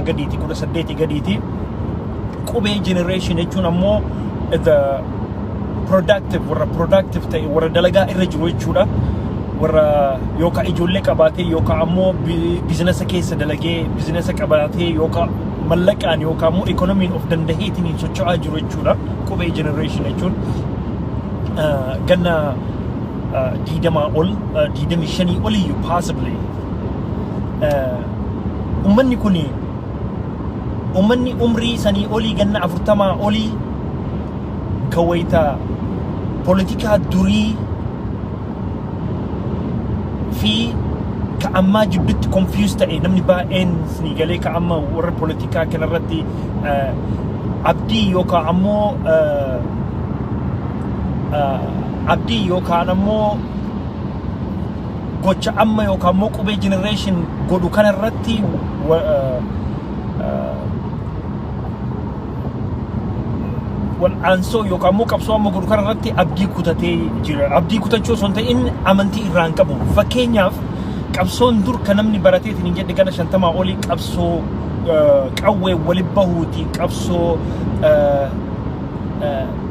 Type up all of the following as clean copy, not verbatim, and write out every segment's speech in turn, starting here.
gadiiti kudha saddeeti gadiiti qubee generation jechuun ammoo the productive warra dalagaa irra jiru jechuudha warra yookaan ijoollee qabaatee yookaan ammoo biizinasa keessa dalagee biizinasa qabaatee yookaan mallaqaan yookaan ammoo economiin of dandaheetiin socho'aa jiru jechuudha qubee generation jechuun ganna diidamaa ol diidamii shanii oliyyuu possibly ummanni umrii sanii olii ganna 40 olii kawayta politika durii fi ka amma jidduutti confused ta'e namni baay'een ni galee ka amma warra politika kanarratti abdii yookaan ammoo abdii yookaan ammoo gocha amma yookaan ammoo qubee generation godhu kanarratti wal ansoo yookaan ammoo qabsoo amma godhu kanarratti abdii kutatee jira abdii kutachuu osoo hin ta'in amantii irraan qabu fakkeenyaaf qabsoon dur kan namni barateetiin hin jedhe gana 50 olii qabsoo qawwee walii bahuuti qabsoo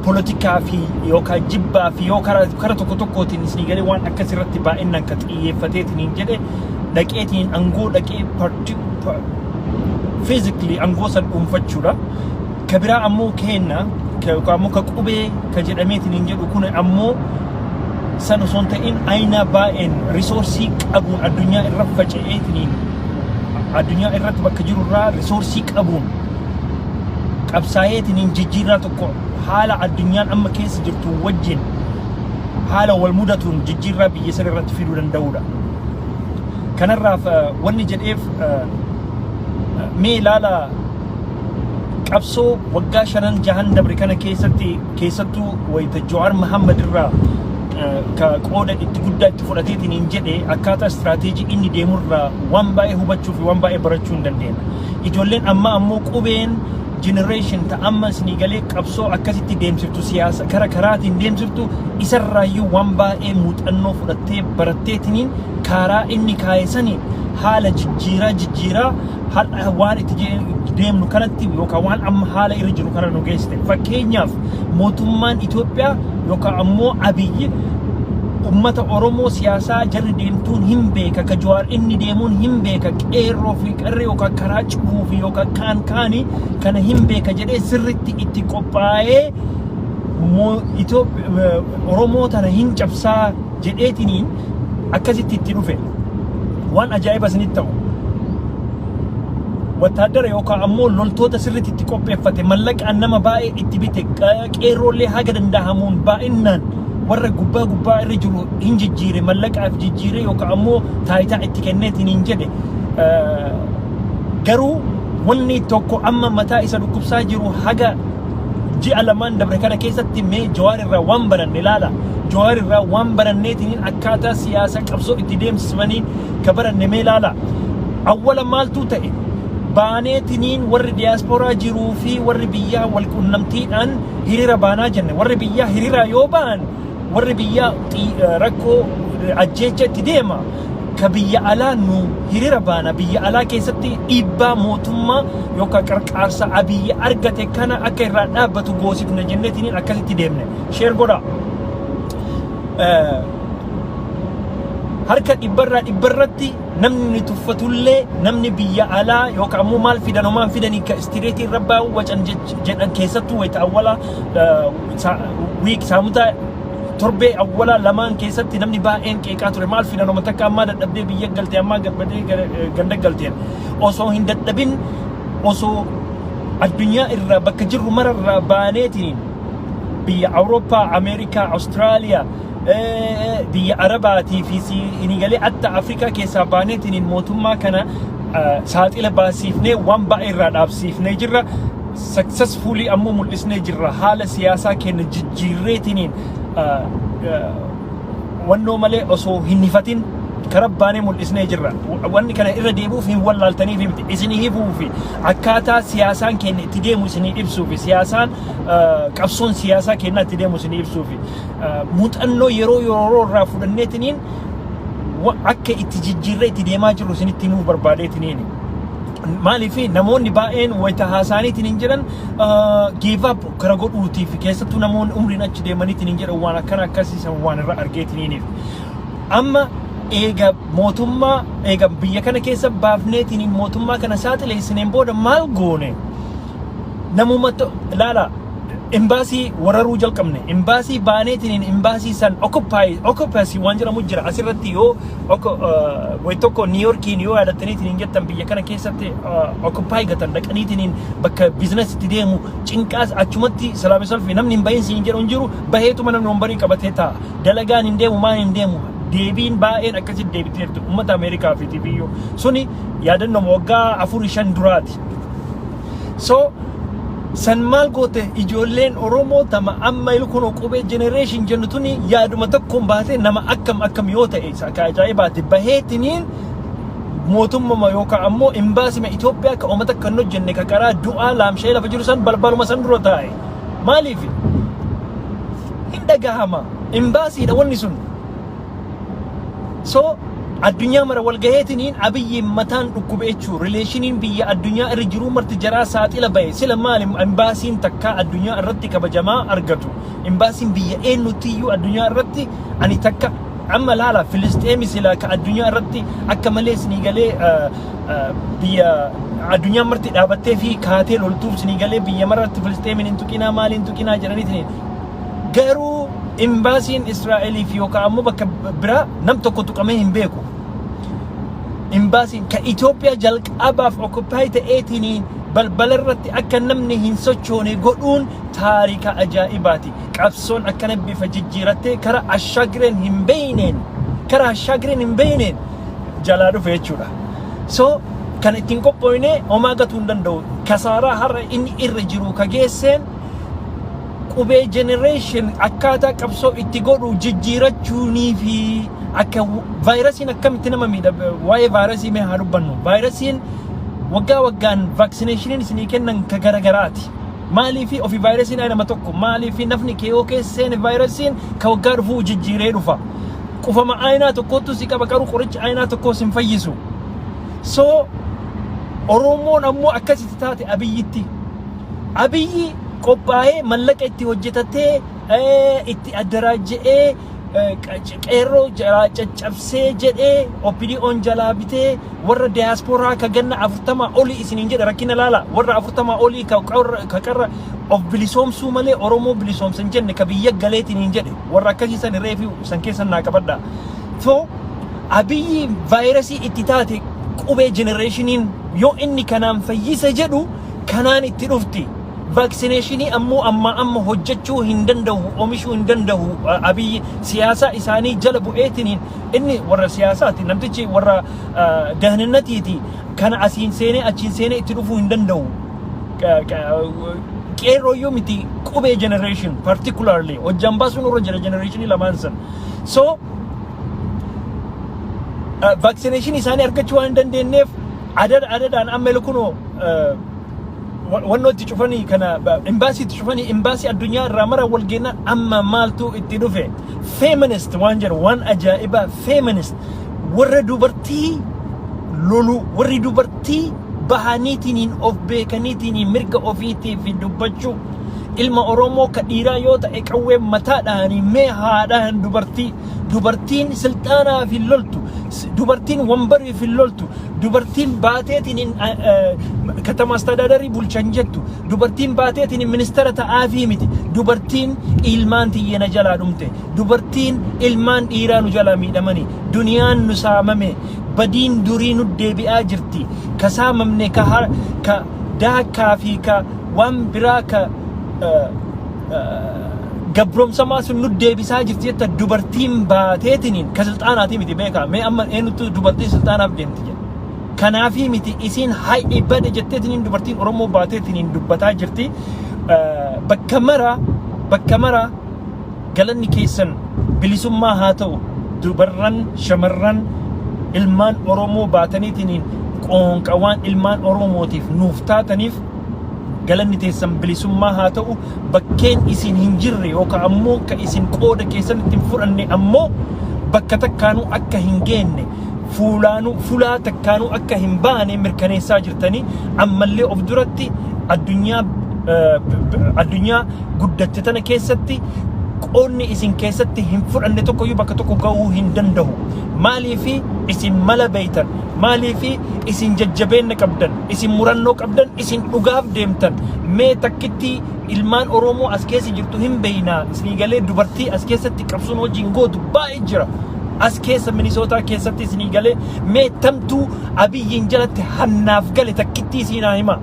politikaa fi yookaan jibbaa fi yookaan kara tokkootiin isin galee waan akkasirratti baay'inaan ka xiyyeeffateetiin hin jedhe dhaqeetiin angoo dhaqee physically angoo san dhuunfachuudha kabiraa ammoo kenna yookaan ammoo ka qubee ka jedhameetiin hin jedhu kun ammoo san osoo hin ta'in aina baay'een risoorsii qabuun addunyaa irra faca'eetiin addunyaa irratti bakka jirurraa risoorsii qabuun qabsaa'eetiin jijjiirraa tokko haala addunyaan amma keessa jirtu wajjin haala wal mudatuun jijjiirraa biyya sana irratti fiduu danda'uudha. Kanarraaf wanni jedheef mee ilaala qabsoo waggaa 5-6 dabre kana keessattuu wayita Jawaar Mohammad irraa ka qooda itti guddaa itti fudhateetiin hin jedhe akkaataa istiraatiijii inni deemurraa waan baay'ee hubachuu fi waan baay'ee barachuu hin dandeenya. Ijoolleen amma ammoo qubeen generation ta amma isin galee qabsoo akkasitti deemsiftu siyaasa karaatiin deemsiftu isarraayyuu waan baay'ee muuxannoo fudhattee baratteetiin karaa inni kaayesanii haala jijjiiraa waan itti deemnu kanatti yookaan waan amma haala irra jiru kana nu geessite fakkeenyaaf mootummaan Itoophiyaa yookaan ammoo Abiyyi ummata Oromoo siyaasaa jarri deemtuun hin beeka ka Jawaar inni deemuun hin beeka qeerroo fi qarree yookaan karaa cufuu fi yookaan kaani kana hin beeka jedhee sirritti itti qophaa'ee Oromoo tana hin cabsaa jedheetiin akkasitti itti dhufe waan ajaa'iba isinitti ta'u wataadara yookaan ammoo loltoota sirritti itti qopheeffate mallaqaan nama baay'ee itti bite qeerroolee haga danda'amuun baay'inaan warra gubbaa irra jiru hin jijjiire mallaqaaf jijjiire yookaan ammoo taayitaa itti kenneetiin hin jedhe garuu wanni tokko amma mataa isa dhukkubsaa jiru haga ji'a lamaan dabre kana keessatti mee Jawaar irraa waan baranne ilaala Jawaar irraa waan baranneetiin akkaataa siyaasa qabsoo itti deemsisanii ka baranne mee ilaala awwala maaltu ta'e baaneetiniin warri diasporaa jiruu fi warri biyyaa wal qunnamtiidhaan hiriira baanaa jenne warri biyyaa hiriira yoo baan warri biyyaa rakkoo ajjeecha itti deema ka biyya alaa nu hiriira baana biyya alaa keessatti dhiibbaa mootummaa yookaan qarqaarsa Abiyyi argate kana akka irraa dhaabbatu goosifna jenneetiniin akkasitti deemne sheer godha harka dhibbarratti namni tuffatullee namni biyya alaa yookaan ammoo maal fidan homaan fidanii ka istireetii irra baa'u wacan jedhan keessattuu wayita awwala wiik saamutaa torbee awwala lamaan keessatti namni baay'een qeeqaa ture maal fidan homa takka ammaa dadhabdee biyya galtee ammaa gabbadee ganda galteen osoo hin dadhabin osoo addunyaa irraa bakka jirru mararraa baaneetiin biyya Awurooppaa Ameerikaa Awustiraaliyaa biyya Arabaatii fi inigalee adda Afrikaa keessaa baaneetiin mootummaa kana saaxila baasiifnee waan baay'ee irraa dhaabsiifnee jirra successfully ammoo mul'isnee jirra haala siyaasaa keenya jijjiirreetiin wannoo malee osoo hin hifatin karabbaanee mul'isnee jirra wanni kana irra deebuuf hin wallaaltaniif miti isinii hifuu fi akkaataa siyaasaan keenya itti deemu isinii ibsuu fi siyaasaan qabsoon siyaasaa keenya itti deemu isinii ibsuu fi muuxannoo yeroo irraa fudhanneetiniin akka itti jijjiirree itti deemaa jirru isinitti himuu barbaadeetiniin maaliifi namoonni baay'een wayita haasaaniitiin hin jedhan give up kara godhuutiif keessattuu namoonni umriin achi deemaniitiin hin jedhan waan akkana akkasiisan waan irra argeetiniiniif amma eega mootummaa eega biyya kana keessa baafneetiin mootummaa kana saaxileessineen booda maal goone namuma laala embassy wararuu jalqabne embassy baaneetiin embassy san occupy waan jedhamu jira asirratti yoo way tokko New Yorkiin yoo yaadattaniitiin jettan biyya kana keessatti occupy gatan dhaqaniitiin bakka business itti deemu cinqaas achumatti salaame salfi namni hin bahin siin jedhu jiru baheetuma namni wambarii qabatee ta'a dalagaan hin deemu maan hin deemu deebiin baay'een akkasitti deebitee jirtu uummata Ameerikaa fi TVU suni yaadannoo waggaa 4-5 duraati so san maal goote ijoolleen Oromoo tama amma ilkuun qubee generation jennu tuni yaaduma tokkoon baatee nama akkam yoo ta'e akka ajaa'ibaatti baheetiniin mootummaa yookaan ammoo embassy Itoophiyaa ka uummata kan hojjenne ka karaa du'aa laamshee lafa jiru san balbaluma san dura taa'e maaliif hin dhagahama embassy dha wanni sun so addunyaa mara walgaheetiniin abiyyi mataan dhukkube jechuu relationiin biyya addunyaa irra jiru marti jaraa saaxila bahe sila maali embassiin takka addunyaa irratti kabajamaa argatu embassiin biyya eenyutiyyuu addunyaa irratti ani takka amma laala Filisxeemi sila ka addunyaa irratti akka malee sinigalee biyya addunyaa marti dhaabattee fi kaatee loltuuf sinigalee biyya maratti Filisxeemin hin tuqinaa maali hin tuqinaa jedhaniitiin garuu embassiin Israa'elii fi yookaan ammoo bakka biraa nam tokko tuqamee hin beeku embassiin ka Itoophiyaa jalqabaaf occupy ta'eetiniin balbala irratti akka namni hin sochoone godhuun taarika ajaa'ibaati qabsoon akkana bifa jijjiirattee kara ashagireen hin beeyneen jalaa dhufe jechuudha so kan ittiin qophoofne homaa gatuu hin danda'u kasaaraa har'a inni irra jiru ka geesseen qubee generation akkaataa qabsoo itti godhu jijjiirachuunii fi akka vaayirasiin akkamitti nama miidha waa'ee vaayirasii mee haa dubbannu vaayirasiin waggaa waggaan vaccinationiin isinii kennan ka garagaraati maaliifi ofi vaayirasiin nama tokko maaliifi nafni kee yoo keesseen vaayirasiin ka waggaa dhufuu jijjiiree dhufa qufama aynaa tokkottu si qaba qaruu qoricha aynaa tokko sin fayyisu so Oromoon ammoo akkasitti taate abiyyi qophaa'ee mallaqa itti hojjetatee itti addaraajee qeerroo caccabsee jedhee OPDO'n jalaa bitee warra diasporaa ka ganna 40 olii isiniin jedhe rakkina laala warra 40 olii ka qarra of bilisoomsuu malee Oromoo bilisoomsan jenne ka biyya galeetiin jedhe warra akkasiisan reefi san keessan naa qabadha so abiyyi vaayirasii itti taate qubee generationiin yoo inni kanaan fayyisa jedhu kanaan itti dhufti vaccinationi amma hojjechuu hin danda'u oomishuu hin danda'u abiyyi siyaasa isaanii jala bu'eetiniin inni warra siyaasaati namtichi warra dahnannatiiti kana asiin seenee achiin seenee itti dhufuu hin danda'u qeerroo yoo miti qubee generation particularly hojjaan baasuun irra jira generationi lamaan san so vaccination isaanii argachuu waan hin dandeenyeef adadaan amma ilkunoo wannootti cufanii kana embassiitti cufanii embassii addunyaa irraa mara walgeena amma maaltu itti dhufe feminist waan jedhu waan ajaa'iba feminist warra dubartii lolu warri dubartii bahaniitiin of beekaniitiin mirga ofiitiif dubbachuu ilma Oromoo ka dhiiraa yoo ta'e qawwee mataadhaan mee haadhaan dubartiin silxaanaa fi loltu dubartiin wambarii fi loltu dubartiin baateetiin katama astadaadarii bulchan jettu dubartiin baateetiin ministeera ta'aa fi miti dubartiin ilmaan tiyyena jalaa dhumte dubartiin ilmaan dhiiraa nu jalaa miidhamanii duniyaan nu saamame badiin durii nu deebi'aa jirti ka saamamne ka daakaa fi ka waan biraa ka gabromsamaa sun nu deebisaa jirti jetta dubartiin baateetiin ka silxaanaati miti beekaa mee amma eenyutu dubartii silxaanaaf deemti jedha kanaafi miti isiin hay'i bade jetteetiin dubartiin Oromoo baateetiin dubbataa jirti bakka mara galanni keessan bilisummaa haa ta'u dubarran shamarran ilmaan Oromoo baataniitiin qoonqawaan ilmaan Oromootiif nuuf taataniif galanni teessan bilisummaa haa ta'u bakkeen isin hin jirre yookaan ammoo ka isin qooda keessan ittiin fudhanne ammoo bakka takkaanuu akka hin geenne fuulaanu fulaa takkaanuu akka hin baane mirkaneessaa jirtanii ammallee of duratti addunyaa guddatte tana keessatti qoonni isin keessatti hin fudhanne tokkoyyuu bakka tokko ga'uu hin danda'u. Maaliifi isin mala beeytan, maaliifi isin jajjabeenna qabdan, isin murannoo qabdan, isin dhugaaf deemtan. Mee takkitti ilmaan Oromoo as keessa jirtu hin beeynaa isinii galee dubartii as keessatti qabsuun wajjin gootu baay'ee jira. As keessa Minisootaa keessatti isinii galee mee tamtuu Abiyyiin jalatti hannaaf gale takkitti isinaa hima.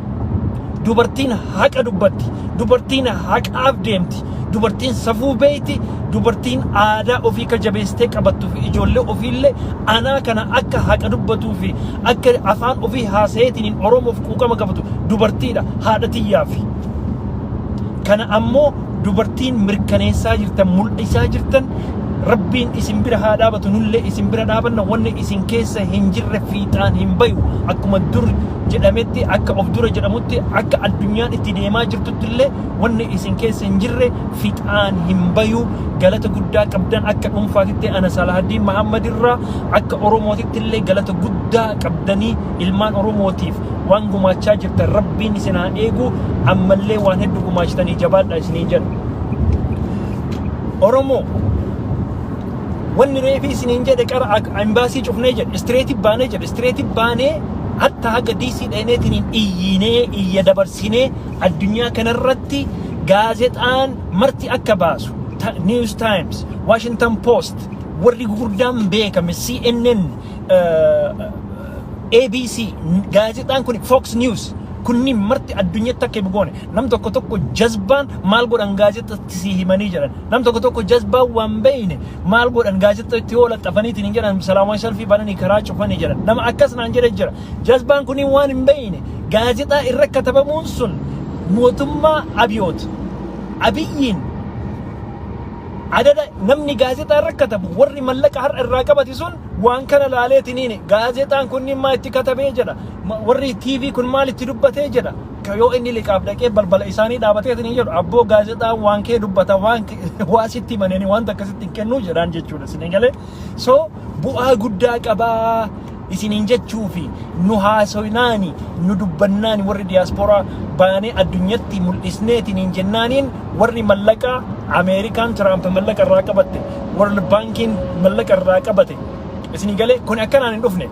Dubartiin haqa dubbatti, dubartiin haqaaf deemti, dubartiin safuu beeyti, dubartiin aadaa ofii ka jabeessitee qabattuu fi ijoollee ofiillee anaa kana akka haqa dubbatuu fi akka afaan ofii haasayeetiin Oromoof quuqama qabatu dubartiidha, haadha tiyyaafi. Kana ammoo dubartiin mirkaneessaa jirtan, mul'isaa jirtan. Rabbiin isin bira haa dhaabatu, nullee isin bira dhaabanna. Wanni isin keessa hin jirre fiixaan hin bayu. Akkuma dur jedhametti, akka of dura jedhamutti, akka addunyaan itti deemaa jirtutti illee wanni isin keessa hin jirre fiixaan hin bayu. Galata guddaa qabdan akka dhuunfaatitti ana Salahaddin Muhammad irraa akka Oromootitti illee galata guddaa qabdanii ilmaan Oromootiif waan gumaachaa jirtan Rabbiin isin haa eegu. Ammallee waan hedduu gumaachitanii jabaadha isinii jedha. Oromoo wanni reefi isiniin jedhe qara embaasii cufnee jedhe streetii baanee jedhe streetii baanee hatta haga DC dhayneetiin iyyinee iyya dabarsinee addunyaa kanarratti gaazexaan marti akka baasu News Times, Washington Post, warri gurguddaan beekame CNN, ABC, gaazexaan kun Fox News kunni marti addunyatti akka bugoone nam tokko jazbaan maal godhan gaazexatti si himanii jiran nam tokko jazbaan waan beeyne maal godhan gaazexatti yoo laxafaniitiin hin jedhan salaamii salfii bananii karaa cufanii jiran nama akkas naan jedhe jira. Jazbaan kunni waan hin beeyne gaazexaa irra katabamuun sun mootummaa Abiyyiin adada namni gaazexaa irra katabu warri mallaqa har'a irraa qabati sun waan kana laaleetiniin gaazexaan kunni maa itti katabee jedha, warri TV kun maal itti dubbatee jedha. Yoo inni liqaaf dhaqee balbala isaanii dhaabateetiin jedhu abboo gaazexaan waan kee dubbata waan sitti maneni waan akkasitti hin kennuu jedhaan jechuudha isin galee. So bu'aa guddaa qabaa isiniin jechuufi nu haasoynaani nu dubbannaani warri diasporaa baanee addunyatti mul'isneetiin hin jennaaniin warri mallaqa Ameerikaan Trump mallaqa irraa qabatte, World Bankiin mallaqa irraa qabate isinii galee kun akkanaan hin dhufne.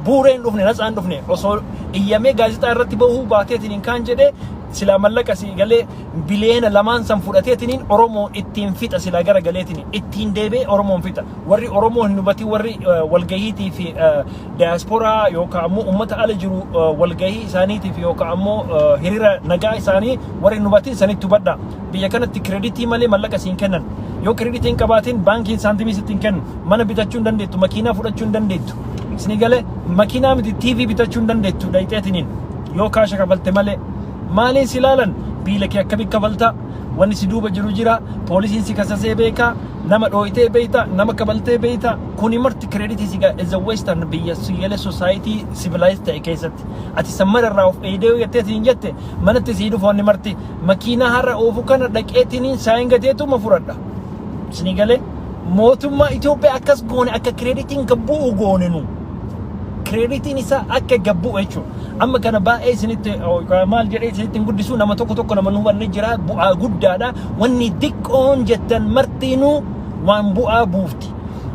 Buuree hin dhufne, nasaan dhufne osoo iyyamee gaazexaa irratti bahuu baateetiin kaan jedhee sila mallaqa si galee biliyeena lamaan san fudhateetiin Oromoo ittiin fixa sila gara galeetiin ittiin deebee Oromoon fixa. Warri Oromoo hin hubatii warri walgahiitii fi diasporaa yookaan ammoo uummata ala jiru walgahii isaaniitiif yookaan ammoo hiriira nagaa isaanii warri hin hubatiin sanitti hubadha. Biyya kanatti kireditii malee mallaqa siin kennan. Yoo kireditiin qabaatiin baankiin saantimii sittiin kennu, mana bitachuu hin dandeettu, makiinaa fudhachuu hin dandeettu. Isinii galee makiinaa miti TV bitachuu hin dandeettu dhayxeetiniin yoo kaasha kafalte malee. Maaliin si ilaalan biila kee akka bikka baltaa wanni si duuba jiru jira, poolisiin si kasasee beekaa, nama dhooyitee beeyta, nama kabaltee beeyta. Kuni marti kreditii si gaa as a western biyya siyyalee society civilized ta'e keessatti ati sammara irraa of eedee yatteetiin jette manatti sii dhufoonni marti makiinaa har'a oofu kana dhaqeetiniin saayin gateetuma furadha. Isinii galee mootummaa Itoophiyaa akkas goone akka kreditiin gabbuu goone nu. Kreditiin isaa akka gabbuu jechuudha. Amma kana baay'ee isinitti maal jedhee isinitti guddisuu nama tokko nama nu hubanne jira bu'aa guddaadha. Wanni xiqqoon jettan martiinuu waan bu'aa buufti.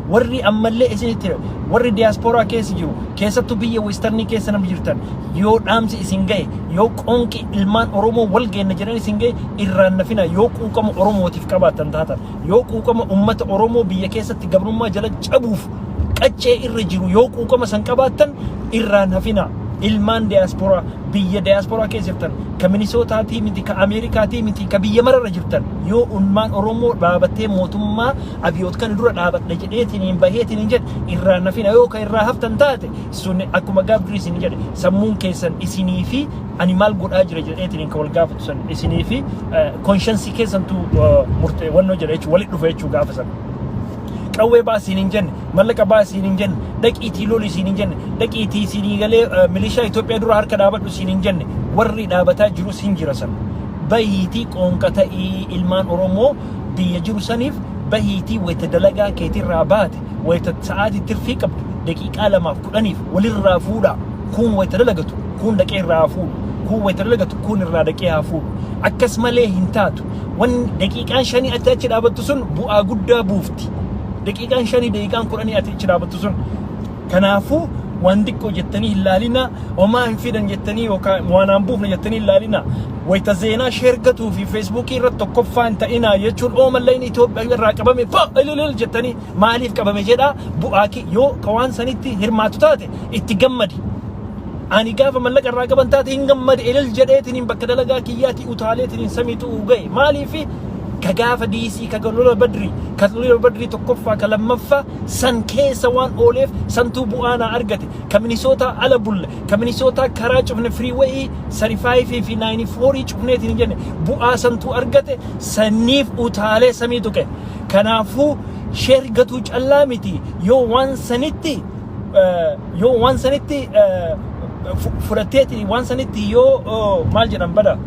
Warri ammallee isinitti warri diasporaa keessa jiru keessattuu biyya westernii keessa nama jirtan yoo dhaamsi isin gahe yoo qoonqi ilmaan Oromoo wal geenna jedhan isin gahe irraan nafina yoo quuqama Oromootiif qabaatan taatan yoo quuqama uummata Oromoo biyya keessatti gabrummaa jala cabuuf qaccee irra jiru yoo quuqama san qabaatan irraan hafina. Ilmaan diaspora biyya diaspora keessa jirtan ka Minisootaa miti ka Ameerikaa miti ka biyya mararra jirtan yoo ilmaan Oromoo dhaabatee mootummaa Abiyoot kan dura dhaabadha jedheetiin baheetiin jedhe irraan nafina yoo ka irraa haftan taate sun akkuma Gabriel isin jedhe sammuun keessan isinii fi ani maal godhaa jira jedheetiin ka wal gaafatu san isinii fi conscience keessantu murtee wannoo jedhe jechuudha walitti dhufa jechuudha gaafa san. Qawwee baasiin hin jenne mallaqa baasiin hin jenne dhaqiitii lolii siin hin jenne dhaqiitii siinii galee milishaa Itoophiyaa dura harka dhaabadhu siin hin jenne warri dhaabataa jiru siin jira san bahiitii qoonqata'ii ilmaan Oromoo biyya jiru saniif bahiitii wayita dalagaa keetirraa baate wayita sa'aatii tirfii qabdu daqiiqaa lamaaf kudhaniif walirraa fuudha kun wayita dalagatu kun dhaqee irraa fuudhu kun wayita dalagatu kun irraa dhaqee haa fuudhu akkas malee hin taatu wan daqiiqaan 5 ati achi dhaabattu sun bu'aa guddaa buufti daqiiqaan 5 daqiiqaan 10 ati achi dhaabattu sun kanaafu waan xiqqoo jettanii ilaalina homaa hin fidan jettanii yookaan waan aan buufne jettanii ilaalina wayita zeenaa sheergatuu fi feesbuukii irratti tokkoffaan ta'inaa jechuun oomalleen Itoophiyaa irraa qabame ililil jettanii maaliif qabame jedhaa bu'aaki yoo kawaan sanitti hirmaatu taate itti gammadi ani gaafa mallaqa irraa qaban taate hin gammade ilil jedheetiin bakka dalagaa kiyyaati utaaleetiin samiitu ga'e maaliifi كجافة ديسي كجلولة بدري كجلولة بدري تكفى كلمفة سن كيس وان أوليف سنتوبو أنا أرجتي كمينيسوتا على بول كمينيسوتا كراج من فري واي سريفاي في 94 شوفني تنجني بو سنتو أرجتي سنيف أوتالي سميتوك كنافو شركتوج اللامتي يو وان سنتي فرتيتي وان سنتي يو مالجنا بدا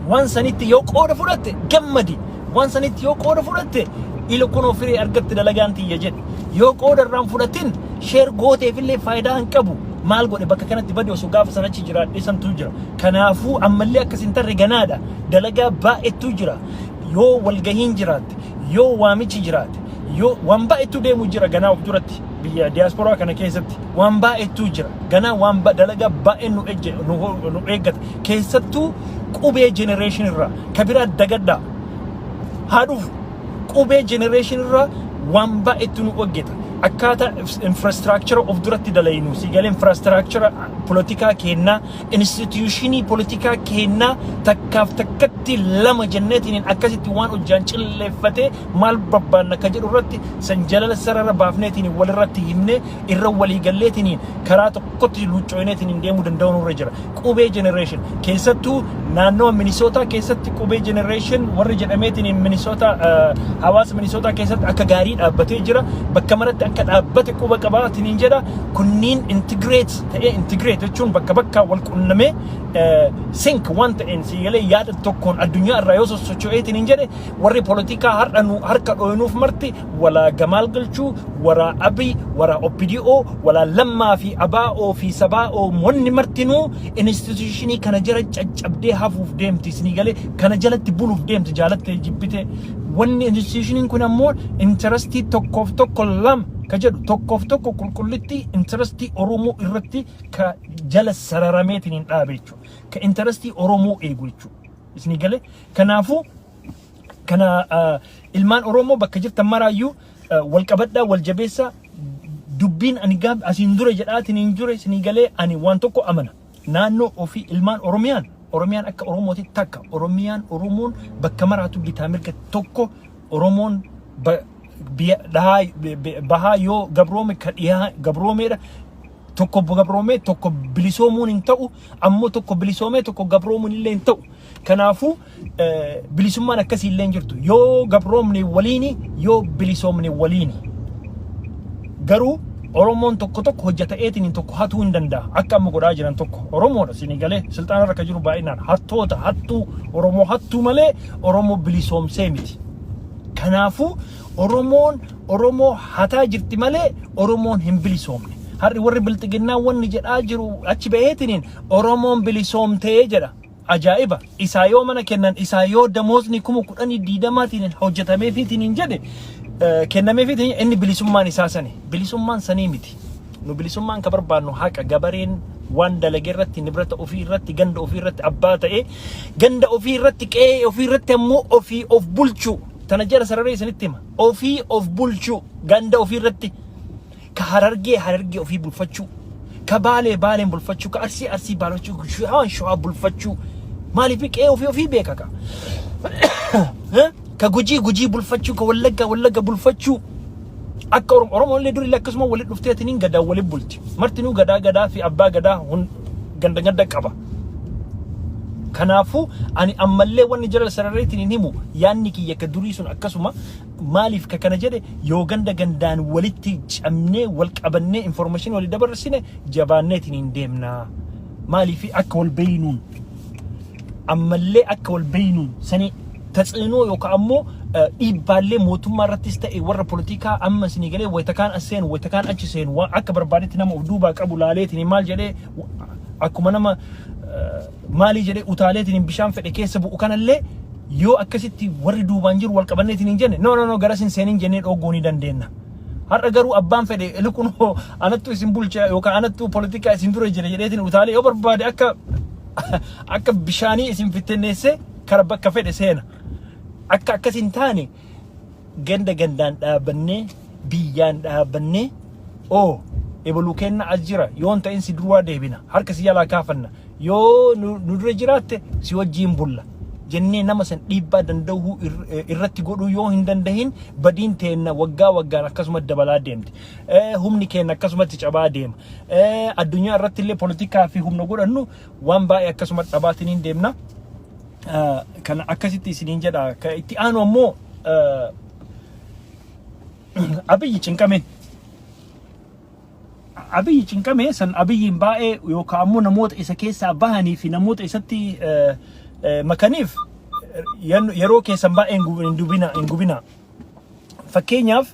وان سنتي يو قورة فرته جمدي وان سنتي يو قورة فرته إلو كونو فري أرجت دلجانتي يجد يو قورة رام فرتين شير قوتي في اللي فايدة كبو مال قولي بكا كانت تبدي وسقاف سنة تجرا لسان تجرا كنافو أملي أكسنتر جنادا دلجا باء تجرا يو والجهين جرات يو وامي تجرات يو وان باء تودي مجرا جنا وبدرت بيا دياسبورا كنا كيست وان باء تجرا جنا وان باء دلجا باء إنه إج نو إجت كيستو قوبي جنريشن را كبيرة دقدا هادوف قوبي جنريشن را وانبا اتنو وجهتا أكاتا infrastructure of درتي دلاينو سيجال infrastructure politica كينا institutioni politica كينا تكاف تكتي لما جنتين أكاسيتي وان وجانشل لفتة مال بابنا كجر رتي سنجلال السرر بافنتين والرتي هني الرولي قلتين كرات قطي لوتشوينتين ديمو دندون رجرا كوبي جنريشن كيستو نانو مينيسوتا كيست كوبي جنريشن ورجل أميتين مينيسوتا حواس مينيسوتا كيست أكاغارين أبتيجرا بكامرة أكاد أبتة كوبا كبارة نينجرا كنين integrate تشون بكا والكونمي سينك وانت إنسيالي ياد تكون الدنيا الرئيس السوشيالي نينجرا وري بوليتيكا هركا أونوف مرتي ولا جمال قلشو ورا أبي ورا أوبيديو ولا لما في أباء في سباء من مرتنو institutioni كان جرى أبدي هافوف ديم تسنيجالي كان جلت تبولوف ديم تجالت تجيبته ون institutioni كنا مور interesti توكوف توكلام كجد توكوف توكو كلتي interesti أرومو إرتي كجلس سررميتين آبيتشو كinterestii Oromoo eegu jechuudha. Isni galee kanaafuu kana ilmaan Oromoo bakka jirtan maraayyuu wal qabadhaa wal jabeessaa dubbiin ani gaab asiin dura jedhaatiin hin jure isni galee ani waan tokko amana naannoo ofii ilmaan Oromiyaan akka Oromootti takka Oromoon bakka maraatu bitaa mirga tokko Oromoon bahaa yoo gabroome ka dhiyaa gabroomeedha tokko gabroome tokko bilisoomuun hin ta'u ammoo tokko bilisoome tokko gabroomuun illee hin ta'u kanaafu bilisummaan akkasii illee jirtu yoo gabroomne waliini yoo bilisoomne waliini garuu Oromoon tokko hojjetaeetiin tokko hatuu hin danda'a akka amma godhaa jiran tokko Oromoodha sinigalee silxaana irra ka jiru baay'inaan hattuu Oromoo hattuu malee Oromoo bilisoomsee miti kanaafu Oromoo hataa jirti malee Oromoon hin bilisoomne harri warri bilxiginnaa wanni jedhaa jiru achi baheetiniin Oromoon bilisoomtee jedha ajaa'iba isaa yoo mana kennan isaa yoo damoosni 10,000 hojjetamee fiitiin jedhe kennamee fiitiin inni bilisummaan isaa sani bilisummaan sanii miti nu bilisummaan ka barbaannu haqa gabareen waan dalagee irratti nibrata ofii irratti ganda ofii irratti abbaa ta'e ganda ofii irratti qe'ee ofii irratti ammoo ofii of bulchuu tana jara sararee isinitti hima ofii of bulchuu ganda ofii irratti ka harargee ofii bulfachuu ka baaleen bulfachuu ka arsii baalachuu shawaa bulfachuu maaliif qe'ee ofii beeka ka gujii bulfachuu ka wallagga bulfachuu akka Oromoon illee durii akkasuma walitti dhufteetiniin gadaa walitti bulti martinuu gadaa fi abbaa gadaa ganda qaba kanaafu ani ammallee wanni jara sarareetiin himu yaanni kiyya ka durii sun akkasuma maaliif ka kana jedhe yoo gandaan walitti camnee wal qabannee information walii dabarsine jabaanneetiin hin deemnaa maaliif akka wal beeynuun ammallee akka wal beeynuun sani tatsiinoo yookaan ammoo dhiibbaalee mootummaa irrattis ta'e warra politikaa amma isinii galee wayita kaan aseen wayita kaan achi seen akka barbaadetti nama of duubaa qabu laaleetiin maal jedhee akkuma nama maalii jedhee utaaleetiin bishaan fedhe keessa bu'u kanallee yoo akkasitti warri duubaan jiru wal qabanneetiin hin jenne no garas hin seenin jennee dhogguu ni dandeenya. Har'a garuu abbaan fedhe ilkunoo anattu isin bulchaa yookaan anattu politikaa isin dura jira jedheetiin utaalee yoo barbaade akka bishaanii isin fittenneesse kara bakka fedhe seena. Akka akkasin taane gandaan dhaabannee biyyaan dhaabannee ebaluu kenna as jira yoon ta'in si duraa deebina harka si jalaa kaafanna yoo nu dura jiraatte si wajjiin bulla jennee nama san dhiibbaa danda'uu irratti godhuu yoo hin dandahin badiin teenna waggaan akkasuma dabalaa deemti. Humni keenya akkasumatti cabaa deema. Addunyaa irratti illee politikaa fi humna godhannu waan baay'ee akkasuma dhabaatiin hin deemna. Kan akkasitti isiniin jedha ka itti aanu ammoo Abiyyi cinqame san Abiyyiin baay'ee yookaan ammoo namoota isa keessaa bahanii fi namoota isatti makaniif yeroo keessan baay'ee hin gubina. Fakkeenyaaf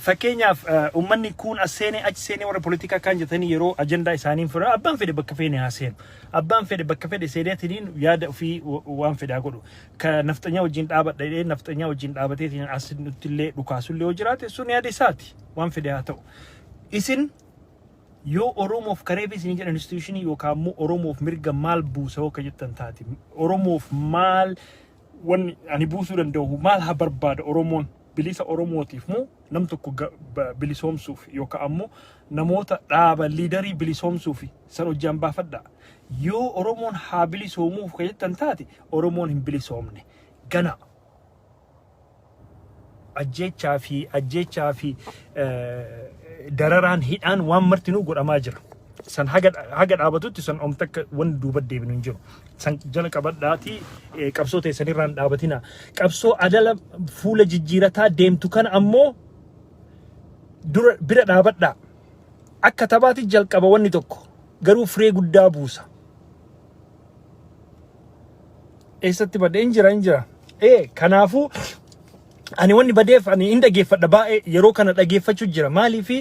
fakkeenyaaf ummanni kun asseene achi seenee warra politikaa kan jetanii yeroo ajandaa isaanii fira abbaan fedhe bakka feene haaseenu abbaan fedhe bakka fedhe seeneetiin yaada ofii waan fedhaa godhu ka naftanyaa wajjin dhaabadha naftanyaa wajjin dhaabateetiin asitti illee dhukaasullee yoo jiraate sun yaada isaati waan fedhe haa ta'u isin yoo Oromoof kareef isin jedhan institutionii yookaan immoo Oromoof mirga maal buusa hoo ka jettan taati Oromoof maal wanni ani buusuu danda'u maal haa barbaada Oromoon bilisa Oromootiif moo nam tokko bilisoomsuuf yookaan ammoo namoota dhaaba liidarii bilisoomsuuf san hojjaan baafadha yoo Oromoon haa bilisoomuuf ka jettan taate Oromoon hin bilisoomne gana ajjechaa fi dararaan hidhaan waan martinuu godhamaa jira san haga dhaabatutti san omtakka wan duuba deebinu hin jiru san jala qabadhaati qabsoo teessanirraan dhaabatina qabsoo adala fuula jijjiirataa deemtu kana ammoo dura bira dhaabadhaa akka tabaati jalqaba wanni tokko garuu firee guddaa buusa eessatti badee hin jira kanaafuu ani wanni badeef ani hin dhageeffadha baay'ee yeroo kana dhageeffachuu jira maalii fi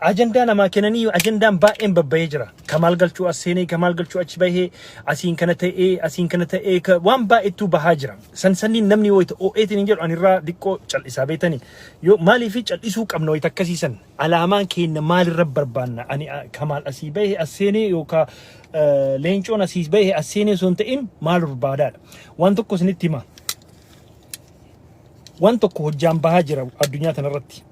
ajandaa namaa kennanii ajandaan baay'een babbahee jira kamaal galchuu as seenee kamaal galchuu achi bahee asiin kana ta'ee waan baay'eetu bahaa jira sansanniin namni wayita oo'eetiin hin jedhu anirraa diqqoo cal'isaa beetanii yoo maalii fi cal'isuu qabna wayita akkasiisan alaamaan keenya maalirra barbaanna ani kamaal asii bahee as seenee yookaan leencoon asii bahee as seenee osoo hin ta'in maal barbaadaadha waan tokko isinitti hima. Waan tokko hojjaan bahaa jira addunyaa tanarratti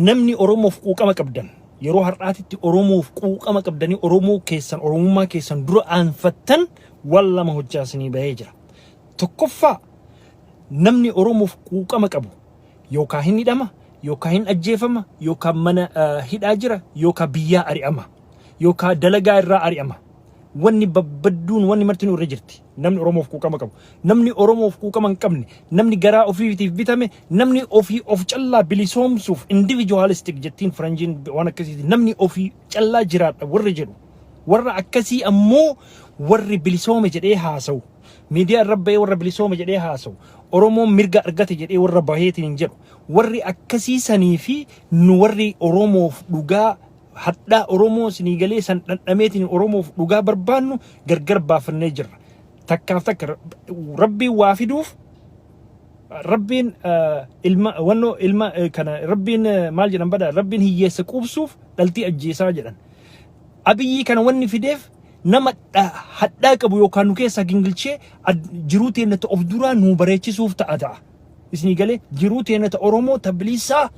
namni Oromoof quuqama qabdan yeroo har'aatitti Oromoof quuqama qabdanii Oromoo keessan Oromummaa keessan dura aanfattan waan lama hojjaasinii bahee jira tokkoffaa namni Oromoof quuqama qabu yookaan hin hidhama yookaan hin ajjeefama yookaan mana hidhaa jira yookaan biyyaa ari'ama yookaan dalagaa irraa ari'ama wanni babbaduun wanni martinuu irra jirti namni Oromoof quuqama qabu namni Oromoof quuqama hin qabne namni garaa ofiitiif bitame namni ofii of callaa bilisoomsuuf individualistic jettiin faranjiin waan akkasiiti namni ofii callaa jiraadha warri jedhu warra akkasii ammoo warri bilisoome jedhee haasa'u miidiyaa irra bahee warra bilisoome jedhee haasa'u Oromoon mirga argate jedhee warra baheetiin hin jedhu warri akkasii sanii fi nu warri Oromoof dhugaa haddaa Oromoo sinii galee san dhandhameetiin Oromoof dhugaa barbaannu gargar baafannee jirra. Takkaaf takka rabbiin waa fiduuf rabbiin ilma kana rabbiin maal jedhan bada rabbiin hiyyeessa quubsuuf dhaltii ajjeesaa jedhan. Abiyyi kana wanni fideef nama haddaa qabu yookaan nu keessaa gingilchee jiruu teenya of duraa nu bareechisuuf ta'a. Isinii galee jiruu teenya Oromoo tabliisaa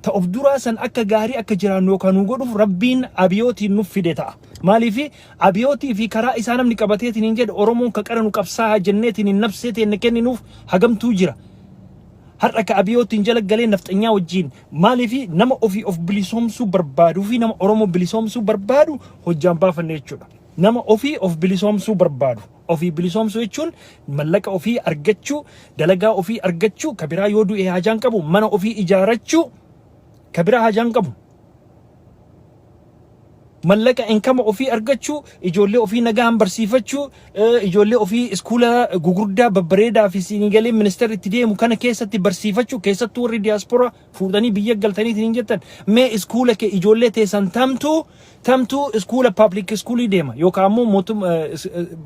ta of duraa san akka gaarii akka jiraannu yookaan nu godhuuf rabbiin abiyootiin nuuf fide ta'a. Maaliif abiyootii fi karaa isaa namni qabateetiin hin jedhu Oromoon ka qaranu qabsaa jenneetiin hin nabseetiin kenninuuf hagamtuu jira. Har'a ka abiyootiin jala galee nafxanyaa wajjin maaliif nama ofii of bilisoomsuu barbaaduu fi nama Oromoo bilisoomsuu barbaadu hojjaan baafanne jechuudha. Nama ofii of bilisoomsuu barbaadu. Ofii bilisoomsuu jechuun mallaqa ofii argachuu, dalagaa ofii argachuu, kabiraa yoo du'e hajaan qabu, mana ofii ijaarachuu, kabiraa hajaan qabu. mallaqa inkama ofii argachuu, ijoollee ofii nagaan barsiifachuu, ijoollee ofii iskoola gugurdaa babbareedaa fi siingalee ministeerri itti deemu kana keessatti barsiifachuu, keessattuu warri diiyaaspooraa fuudhanii biyya galtaniitiin hin jettan mee iskoola kee ijoollee teessan tamtuu iskoola public iskoolii deema yookaan ammoo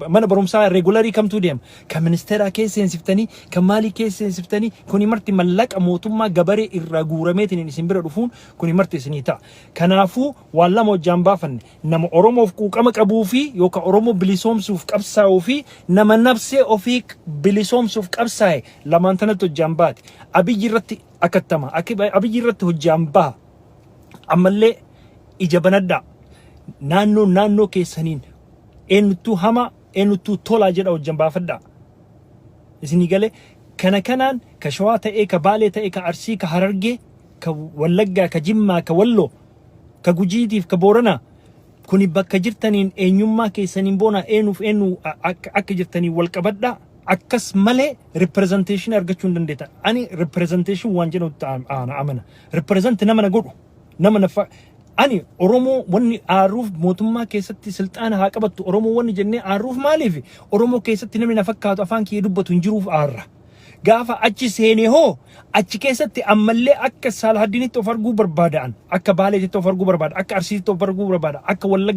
mana barumsaa regularii kamtuu deema kan ministeeraa keessa seensiftanii kan maalii keessa seensiftanii kuni marti mallaqa mootummaa gabaree irraa guurameetiin isin bira dhufuun kuni marti isinii ta'a. Kanaafuu waan lama hojjaan baafanne nama Oromoof quuqama qabuu fi yookaan Oromoo bilisoomsuuf qabsaa'uu fi nama nafsee ofii bilisoomsuuf qabsaa'e lamaan tanatti hojjaan baate. Abiyyi irratti akkattama Abiyyi irratti hojjaan baha ammallee ija banadhaa. Naannoo keessaniin eenyutu hama eenyutu tola jedha hojjan baafadhaa. Isinii galee kanaan ka Shawaa ta'ee ka Baalee ta'ee ka Arsii ka Harargee ka Wallaggaa ka Jimmaa ka Walloo ka Gujiitiif ka Booranaa kuni bakka jirtaniin eenyummaa keessaniin boona eenyu akka jirtanii wal qabadhaa. Akkas malee representation argachuu hin dandeetta. Ani representation waan jedhu amana. Represent nama na godhu nama na ani Oromoo wanni aaruuf mootummaa keessatti silxaana haa qabattu Oromoo wanni jennee aaruuf maaliif Oromoo keessatti namni na fakkaatu afaan kee dubbatu hin jiruuf aarra. Gaafa achi seenee hoo achi keessatti ammallee akka Salahaddinitti of arguu barbaadaan akka Baaleetitti of arguu barbaada akka Arsiitti of arguu barbaada akka Wallaggaa